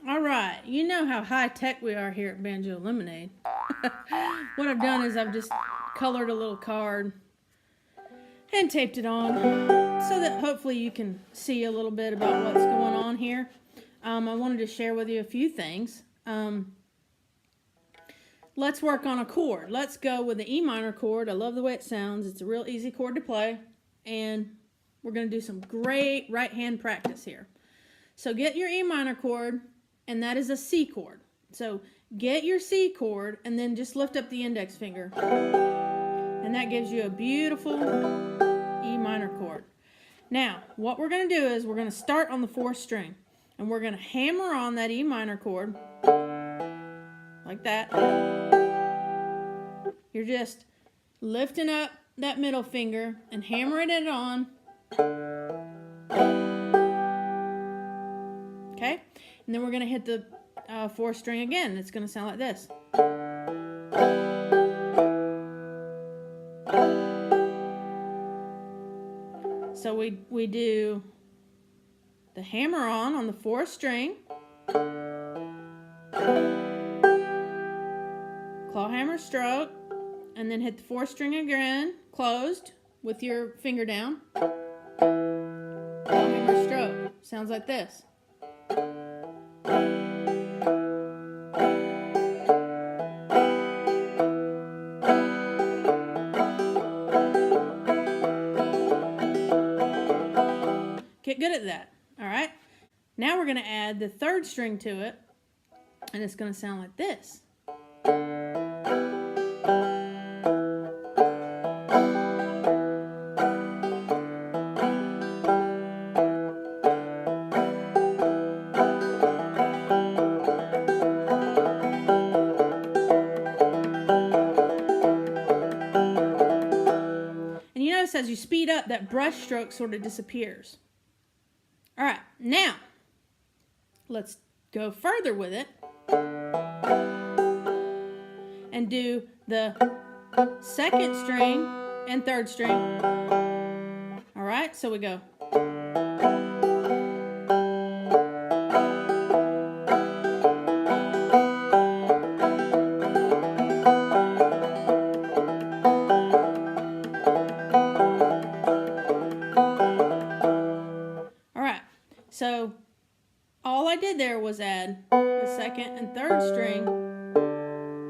All right, you know how high-tech we are here at Banjo Lemonade. What I've done is I've just colored a little card and taped it on so that hopefully you can see a little bit about what's going on here. I wanted to share with you a few things. Let's work on a chord. Let's go with the E minor chord. I love the way it sounds. It's a real easy chord to play. And we're going to do some great right hand practice here. So get your E minor chord, and that is a C chord. So get your C chord and then just lift up the index finger. And that gives you a beautiful E minor chord. Now, what we're going to do is we're going to start on the 4th string. And we're going to hammer on that E minor chord. Like that. You're just lifting up that middle finger and hammering it on. Okay? And then we're going to hit the 4th string again. It's going to sound like this. So we do the hammer on the 4th string, clawhammer stroke, and then hit the 4th string again, closed, with your finger down. Clawhammer stroke. Sounds like this. Get good at that. All right. Now we're going to add the 3rd string to it, and it's going to sound like this. And you notice as you speed up, that brush stroke sort of disappears. All right, now let's go further with it and do the 2nd string and 3rd string. All right, so we go. So all I did there was add the 2nd and 3rd string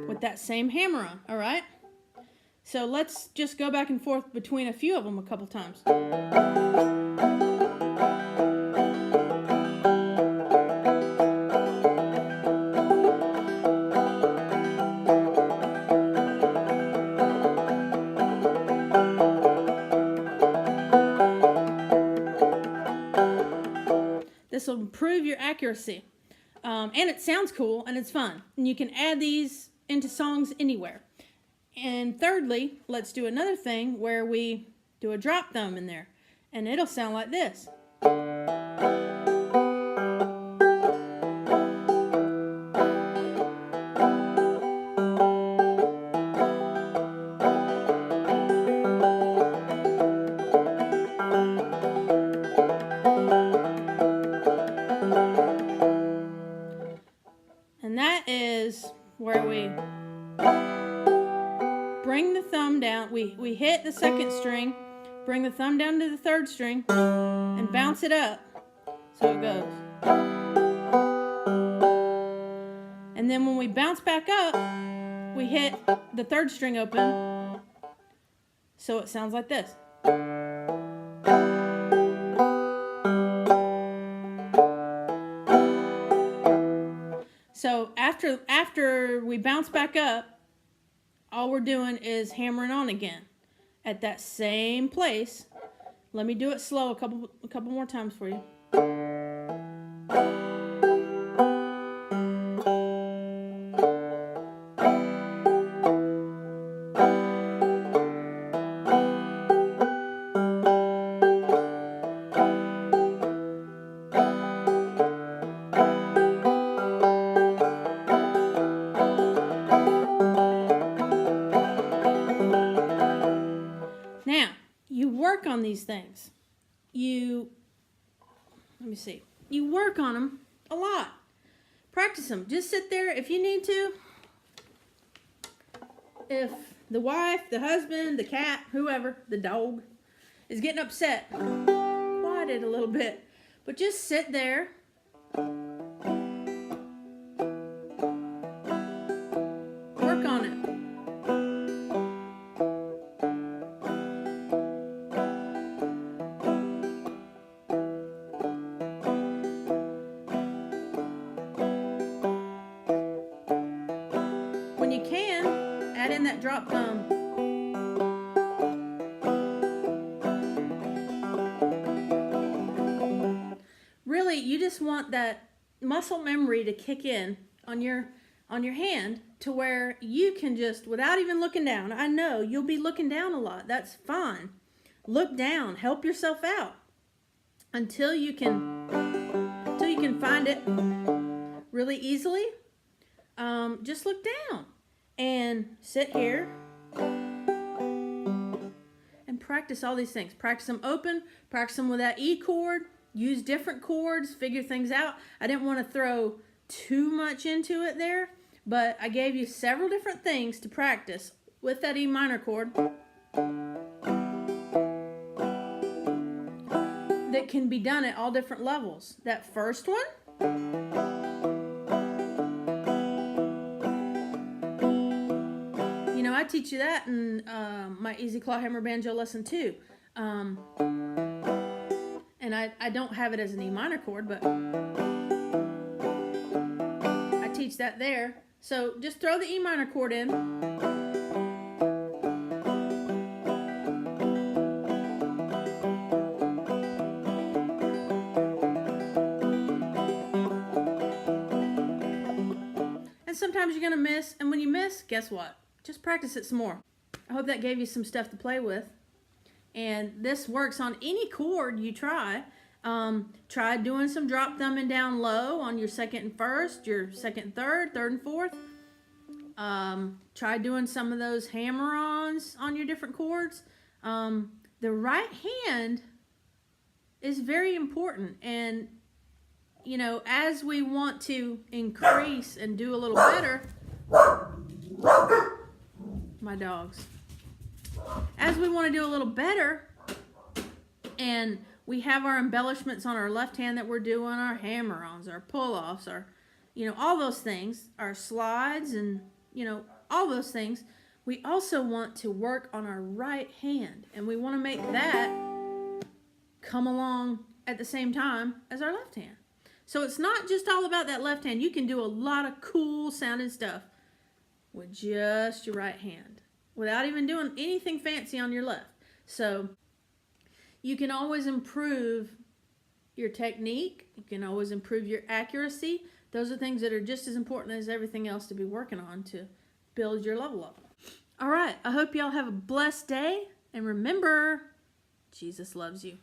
with that same hammer on, all right? So let's just go back and forth between a few of them a couple times. This will improve your accuracy. And it sounds cool and it's fun. And you can add these into songs anywhere. And thirdly, let's do another thing where we do a drop thumb in there. And it'll sound like this. And that is where we bring the thumb down. We hit the 2nd string, bring the thumb down to the 3rd string, and bounce it up. So it goes. And then when we bounce back up, we hit the 3rd string open. So it sounds like this. So after we bounce back up, all we're doing is hammering on again at that same place. Let me do it slow a couple more times for you. Now, you work on these things. You work on them a lot. Practice them. Just sit there if you need to. If the wife, the husband, the cat, whoever, the dog, is getting upset, quiet it a little bit. But just sit there. Work on it. When you can, add in that drop thumb. Really, you just want that muscle memory to kick in on your hand to where you can just, without even looking down. I know you'll be looking down a lot. That's fine. Look down. Help yourself out until you can find it really easily. Just look down and sit here and practice all these things. Practice them open, practice them with that E chord, use different chords, figure things out. I didn't want to throw too much into it there, but I gave you several different things to practice with that E minor chord that can be done at all different levels. That first one, I teach you that in my Easy Clawhammer Banjo lesson 2. And I don't have it as an E minor chord, but I teach that there. So just throw the E minor chord in. And sometimes you're going to miss, and when you miss, guess what? Just practice it some more. I hope that gave you some stuff to play with. And this works on any chord you try. Try doing some drop thumbing down low on your second and first, your second and third and fourth. Try doing some of those hammer-ons on your different chords. The right hand is very important. And, as we want to increase and do a little better, my dogs. As we want to do a little better, and we have our embellishments on our left hand that we're doing, our hammer-ons, our pull-offs, our, all those things, our slides, and, all those things, we also want to work on our right hand, and we want to make that come along at the same time as our left hand. So it's not just all about that left hand. You can do a lot of cool sounding stuff with just your right hand without even doing anything fancy on your left. So you can always improve your technique. You can always improve your accuracy. Those are things that are just as important as everything else to be working on to build your level up. All right, I hope y'all have a blessed day. And remember, Jesus loves you.